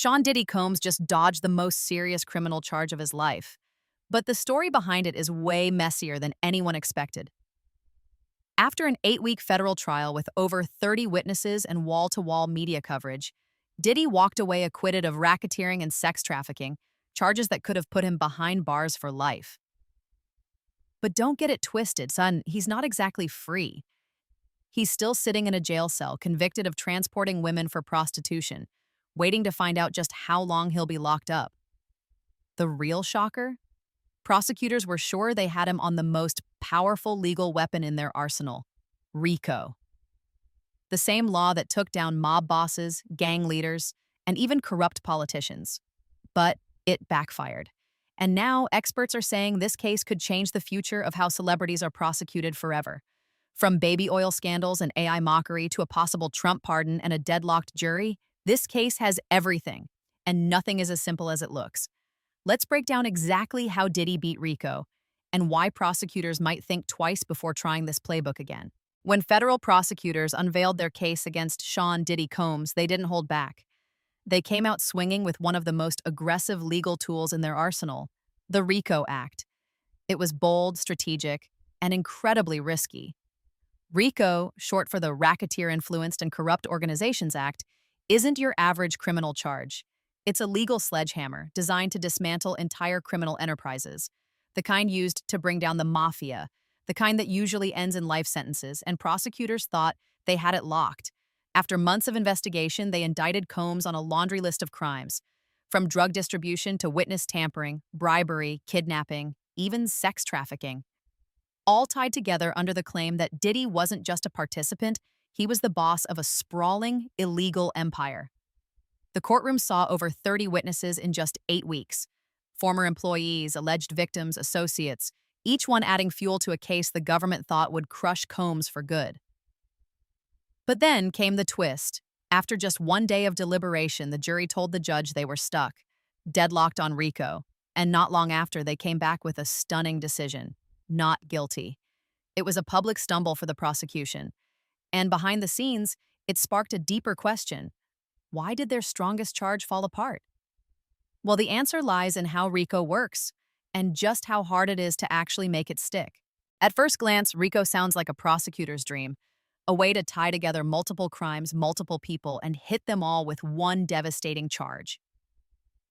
Sean Diddy Combs just dodged the most serious criminal charge of his life. But the story behind it is way messier than anyone expected. After an 8-week federal trial with over 30 witnesses and wall-to-wall media coverage, Diddy walked away acquitted of racketeering and sex trafficking, charges that could have put him behind bars for life. But don't get it twisted, son, he's not exactly free. He's still sitting in a jail cell, convicted of transporting women for prostitution, waiting to find out just how long he'll be locked up. The real shocker? Prosecutors were sure they had him on the most powerful legal weapon in their arsenal, RICO. The same law that took down mob bosses, gang leaders, and even corrupt politicians. But it backfired. And now experts are saying this case could change the future of how celebrities are prosecuted forever. From baby oil scandals and AI mockery to a possible Trump pardon and a deadlocked jury, this case has everything, and nothing is as simple as it looks. Let's break down exactly how Diddy beat RICO and why prosecutors might think twice before trying this playbook again. When federal prosecutors unveiled their case against Sean Diddy Combs, they didn't hold back. They came out swinging with one of the most aggressive legal tools in their arsenal, the RICO Act. It was bold, strategic, and incredibly risky. RICO, short for the Racketeer Influenced and Corrupt Organizations Act, isn't your average criminal charge. It's a legal sledgehammer designed to dismantle entire criminal enterprises, the kind used to bring down the mafia, the kind that usually ends in life sentences, and prosecutors thought they had it locked. After months of investigation, they indicted Combs on a laundry list of crimes, from drug distribution to witness tampering, bribery, kidnapping, even sex trafficking. All tied together under the claim that Diddy wasn't just a participant, he was the boss of a sprawling, illegal empire. The courtroom saw over 30 witnesses in just 8 weeks. Former employees, alleged victims, associates, each one adding fuel to a case the government thought would crush Combs for good. But then came the twist. After just one day of deliberation, the jury told the judge they were stuck, deadlocked on RICO, and not long after they came back with a stunning decision: not guilty. It was a public stumble for the prosecution. And behind the scenes, it sparked a deeper question. Why did their strongest charge fall apart? Well, the answer lies in how RICO works, and just how hard it is to actually make it stick. At first glance, RICO sounds like a prosecutor's dream, a way to tie together multiple crimes, multiple people, and hit them all with one devastating charge.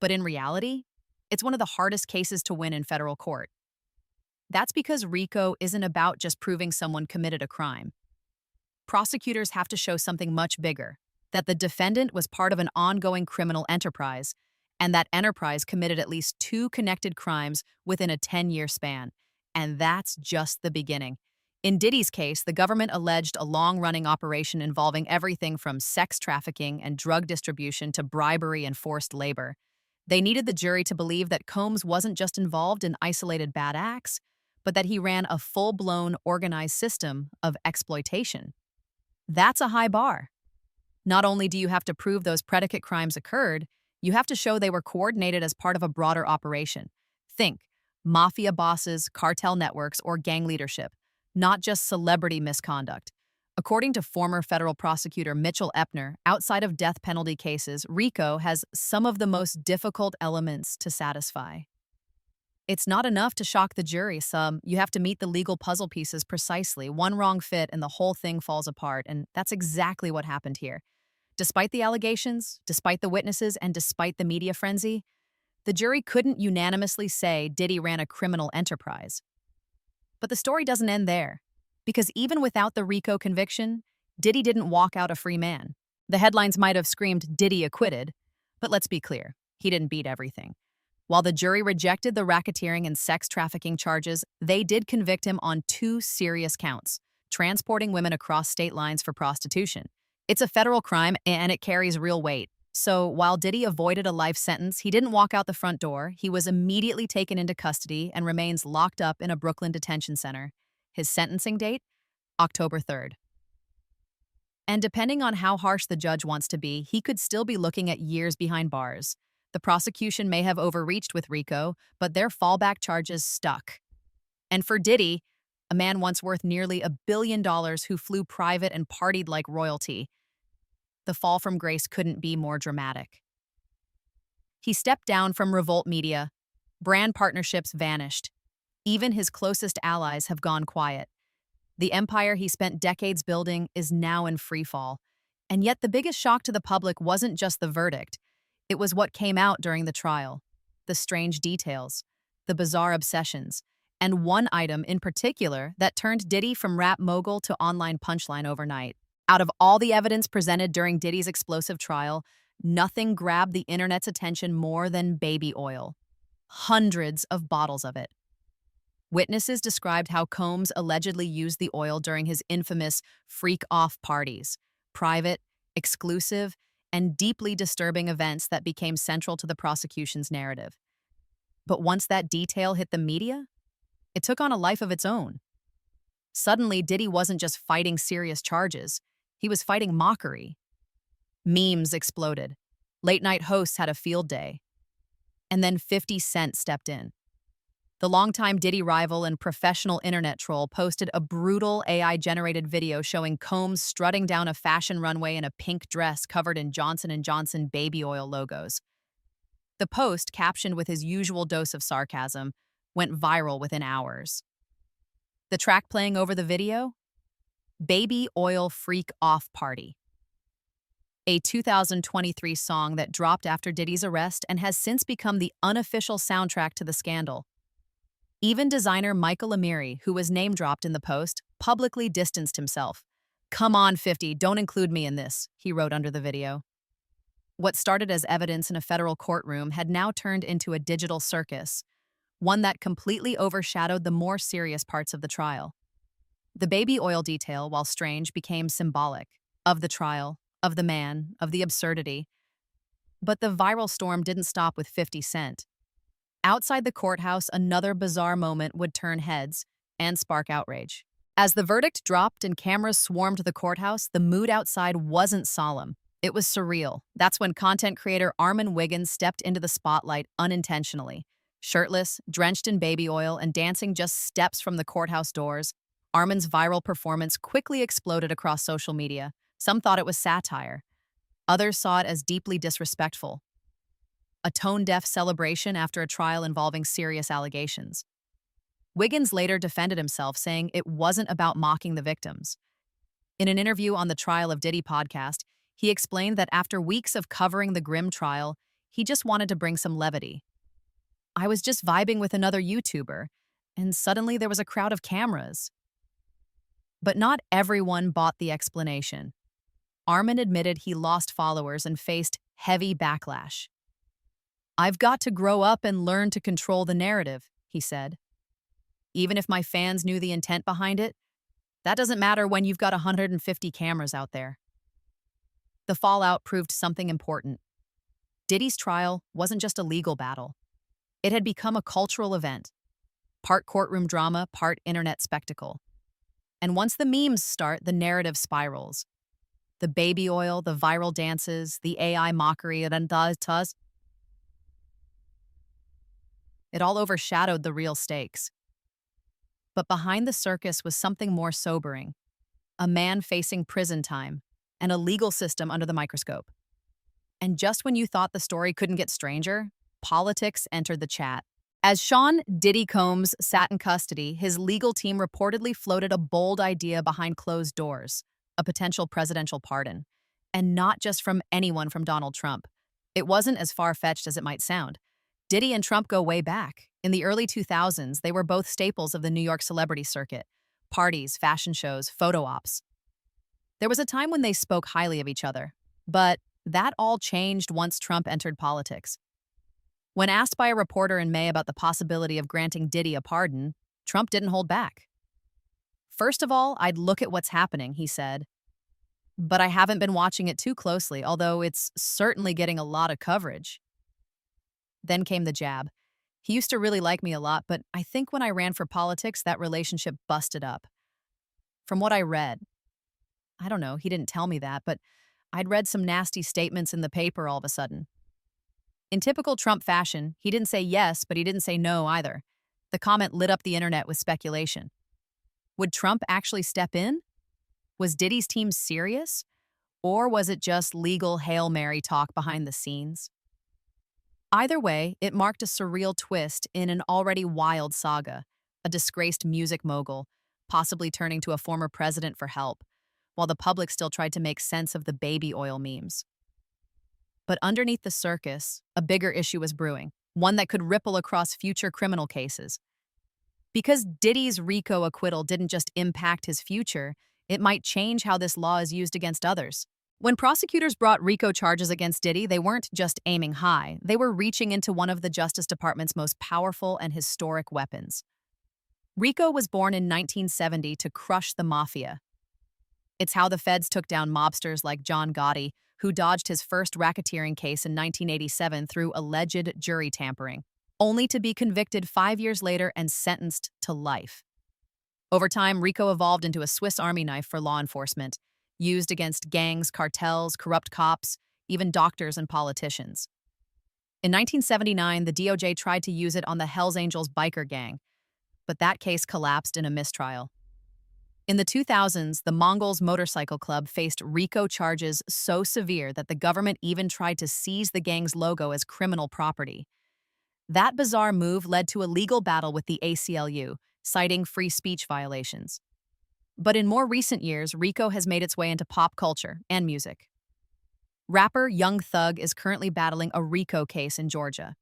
But in reality, it's one of the hardest cases to win in federal court. That's because RICO isn't about just proving someone committed a crime. Prosecutors have to show something much bigger: that the defendant was part of an ongoing criminal enterprise, and that enterprise committed at least 2 connected crimes within a 10-year span. And that's just the beginning. In Diddy's case, the government alleged a long-running operation involving everything from sex trafficking and drug distribution to bribery and forced labor. They needed the jury to believe that Combs wasn't just involved in isolated bad acts, but that he ran a full-blown, organized system of exploitation. That's a high bar. Not only do you have to prove those predicate crimes occurred, you have to show they were coordinated as part of a broader operation. Think mafia bosses, cartel networks, or gang leadership, not just celebrity misconduct. According to former federal prosecutor Mitchell Epner, outside of death penalty cases, RICO has some of the most difficult elements to satisfy. It's not enough to shock the jury, you have to meet the legal puzzle pieces precisely. One wrong fit and the whole thing falls apart, and that's exactly what happened here. Despite the allegations, despite the witnesses, and despite the media frenzy, the jury couldn't unanimously say Diddy ran a criminal enterprise. But the story doesn't end there, because even without the RICO conviction, Diddy didn't walk out a free man. The headlines might have screamed Diddy acquitted, but let's be clear, he didn't beat everything. While the jury rejected the racketeering and sex trafficking charges, they did convict him on 2 serious counts: transporting women across state lines for prostitution. It's a federal crime, and it carries real weight. So while Diddy avoided a life sentence, he didn't walk out the front door. He was immediately taken into custody and remains locked up in a Brooklyn detention center. His sentencing date? October 3rd. And depending on how harsh the judge wants to be, he could still be looking at years behind bars. The prosecution may have overreached with RICO, but their fallback charges stuck. And for Diddy, a man once worth nearly $1 billion who flew private and partied like royalty, the fall from grace couldn't be more dramatic. He stepped down from Revolt Media. Brand partnerships vanished. Even his closest allies have gone quiet. The empire he spent decades building is now in freefall. And yet the biggest shock to the public wasn't just the verdict. It was what came out during the trial. The strange details, the bizarre obsessions, and one item in particular that turned Diddy from rap mogul to online punchline overnight. Out of all the evidence presented during Diddy's explosive trial, nothing grabbed the internet's attention more than baby oil. Hundreds of bottles of it. Witnesses described how Combs allegedly used the oil during his infamous freak-off parties, private, exclusive, and deeply disturbing events that became central to the prosecution's narrative. But once that detail hit the media, it took on a life of its own. Suddenly, Diddy wasn't just fighting serious charges, he was fighting mockery. Memes exploded. Late-night hosts had a field day. And then 50 Cent stepped in. The longtime Diddy rival and professional internet troll posted a brutal AI-generated video showing Combs strutting down a fashion runway in a pink dress covered in Johnson & Johnson baby oil logos. The post, captioned with his usual dose of sarcasm, went viral within hours. The track playing over the video? Baby Oil Freak Off Party. A 2023 song that dropped after Diddy's arrest and has since become the unofficial soundtrack to the scandal. Even designer Michael Amiri, who was name-dropped in the post, publicly distanced himself. "Come on, 50, don't include me in this," he wrote under the video. What started as evidence in a federal courtroom had now turned into a digital circus, one that completely overshadowed the more serious parts of the trial. The baby oil detail, while strange, became symbolic of the trial, of the man, of the absurdity. But the viral storm didn't stop with 50 Cent. Outside the courthouse, another bizarre moment would turn heads and spark outrage. As the verdict dropped and cameras swarmed the courthouse, the mood outside wasn't solemn. It was surreal. That's when content creator Armin Wiggins stepped into the spotlight unintentionally. Shirtless, drenched in baby oil, and dancing just steps from the courthouse doors, Armin's viral performance quickly exploded across social media. Some thought it was satire. Others saw it as deeply disrespectful. A tone-deaf celebration after a trial involving serious allegations. Wiggins later defended himself, saying it wasn't about mocking the victims. In an interview on the Trial of Diddy podcast, he explained that after weeks of covering the grim trial, he just wanted to bring some levity. "I was just vibing with another YouTuber, and suddenly there was a crowd of cameras." But not everyone bought the explanation. Armin admitted he lost followers and faced heavy backlash. "I've got to grow up and learn to control the narrative," he said. "Even if my fans knew the intent behind it, that doesn't matter when you've got 150 cameras out there." The fallout proved something important. Diddy's trial wasn't just a legal battle. It had become a cultural event, part courtroom drama, part internet spectacle. And once the memes start, the narrative spirals. The baby oil, the viral dances, the AI mockery, it all overshadowed the real stakes. But behind the circus was something more sobering. A man facing prison time, and a legal system under the microscope. And just when you thought the story couldn't get stranger, politics entered the chat. As Sean "Diddy" Combs sat in custody, his legal team reportedly floated a bold idea behind closed doors, a potential presidential pardon. And not just from anyone from Donald Trump. It wasn't as far-fetched as it might sound. Diddy and Trump go way back. In the early 2000s, they were both staples of the New York celebrity circuit. Parties, fashion shows, photo ops. There was a time when they spoke highly of each other. But that all changed once Trump entered politics. When asked by a reporter in May about the possibility of granting Diddy a pardon, Trump didn't hold back. "First of all, I'd look at what's happening," he said. "But I haven't been watching it too closely, although it's certainly getting a lot of coverage." Then came the jab. "He used to really like me a lot, but I think when I ran for politics, that relationship busted up. From what I read, I don't know, he didn't tell me that, but I'd read some nasty statements in the paper all of a sudden." In typical Trump fashion, he didn't say yes, but he didn't say no either. The comment lit up the internet with speculation. Would Trump actually step in? Was Diddy's team serious? Or was it just legal Hail Mary talk behind the scenes? Either way, it marked a surreal twist in an already wild saga, a disgraced music mogul, possibly turning to a former president for help, while the public still tried to make sense of the baby oil memes. But underneath the circus, a bigger issue was brewing, one that could ripple across future criminal cases. Because Diddy's RICO acquittal didn't just impact his future, it might change how this law is used against others. When prosecutors brought RICO charges against Diddy, they weren't just aiming high, they were reaching into one of the Justice Department's most powerful and historic weapons. RICO was born in 1970 to crush the mafia. It's how the feds took down mobsters like John Gotti, who dodged his first racketeering case in 1987 through alleged jury tampering, only to be convicted 5 years later and sentenced to life. Over time, RICO evolved into a Swiss Army knife for law enforcement, used against gangs, cartels, corrupt cops, even doctors and politicians. In 1979, the DOJ tried to use it on the Hells Angels biker gang, but that case collapsed in a mistrial. In the 2000s, the Mongols Motorcycle Club faced RICO charges so severe that the government even tried to seize the gang's logo as criminal property. That bizarre move led to a legal battle with the ACLU, citing free speech violations. But in more recent years, RICO has made its way into pop culture and music. Rapper Young Thug is currently battling a RICO case in Georgia.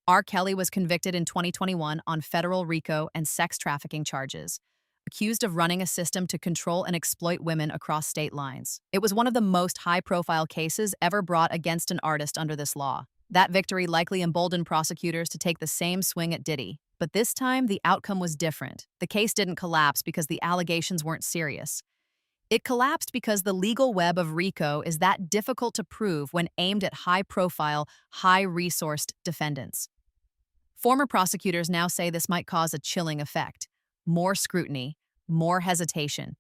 R. Kelly was convicted in 2021 on federal RICO and sex trafficking charges, accused of running a system to control and exploit women across state lines. It was one of the most high-profile cases ever brought against an artist under this law. That victory likely emboldened prosecutors to take the same swing at Diddy. But this time, the outcome was different. The case didn't collapse because the allegations weren't serious. It collapsed because the legal web of RICO is that difficult to prove when aimed at high-profile, high-resourced defendants. Former prosecutors now say this might cause a chilling effect: more scrutiny, more hesitation,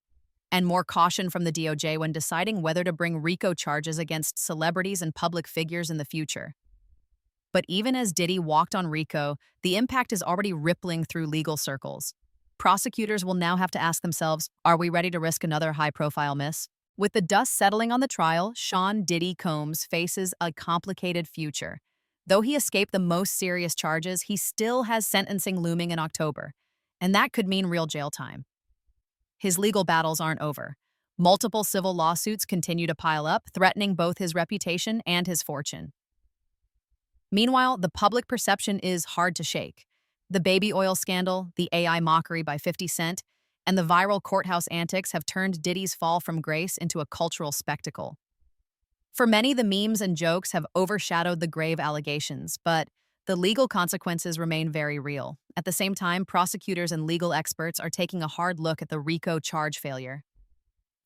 and more caution from the DOJ when deciding whether to bring RICO charges against celebrities and public figures in the future. But even as Diddy walked on RICO, the impact is already rippling through legal circles. Prosecutors will now have to ask themselves, are we ready to risk another high-profile miss? With the dust settling on the trial, Sean Diddy Combs faces a complicated future. Though he escaped the most serious charges, he still has sentencing looming in October, and that could mean real jail time. His legal battles aren't over. Multiple civil lawsuits continue to pile up, threatening both his reputation and his fortune. Meanwhile, the public perception is hard to shake. The baby oil scandal, the AI mockery by 50 Cent, and the viral courthouse antics have turned Diddy's fall from grace into a cultural spectacle. For many, the memes and jokes have overshadowed the grave allegations, but the legal consequences remain very real. At the same time, prosecutors and legal experts are taking a hard look at the RICO charge failure.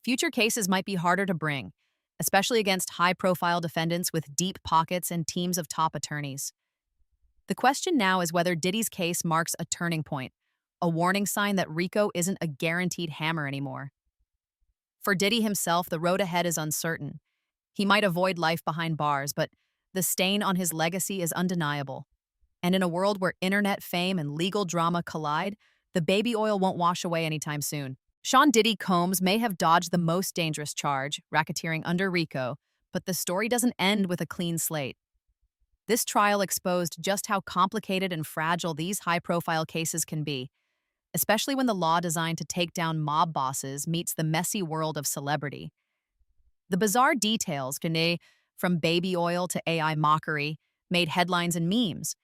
Future cases might be harder to bring, especially against high-profile defendants with deep pockets and teams of top attorneys. The question now is whether Diddy's case marks a turning point, a warning sign that RICO isn't a guaranteed hammer anymore. For Diddy himself, the road ahead is uncertain. He might avoid life behind bars, but the stain on his legacy is undeniable. And in a world where internet fame and legal drama collide, the baby oil won't wash away anytime soon. Sean Diddy Combs may have dodged the most dangerous charge, racketeering under RICO, but the story doesn't end with a clean slate. This trial exposed just how complicated and fragile these high-profile cases can be, especially when the law designed to take down mob bosses meets the messy world of celebrity. The bizarre details, from baby oil to AI mockery, made headlines and memes,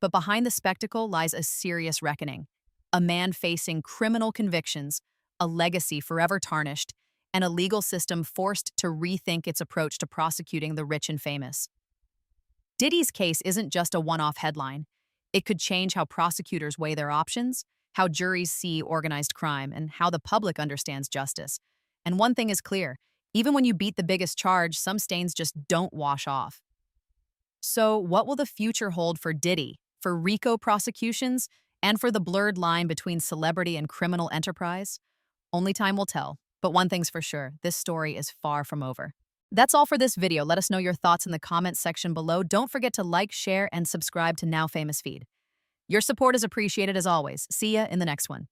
but behind the spectacle lies a serious reckoning. A man facing criminal convictions, a legacy forever tarnished, and a legal system forced to rethink its approach to prosecuting the rich and famous. Diddy's case isn't just a one-off headline. It could change how prosecutors weigh their options, how juries see organized crime, and how the public understands justice. And one thing is clear: even when you beat the biggest charge, some stains just don't wash off. So what will the future hold for Diddy, for RICO prosecutions, and for the blurred line between celebrity and criminal enterprise? Only time will tell, but one thing's for sure: this story is far from over. That's all for this video. Let us know your thoughts in the comments section below. Don't forget to like, share, and subscribe to Now Famous feed. Your support is appreciated as always. See ya in the next one.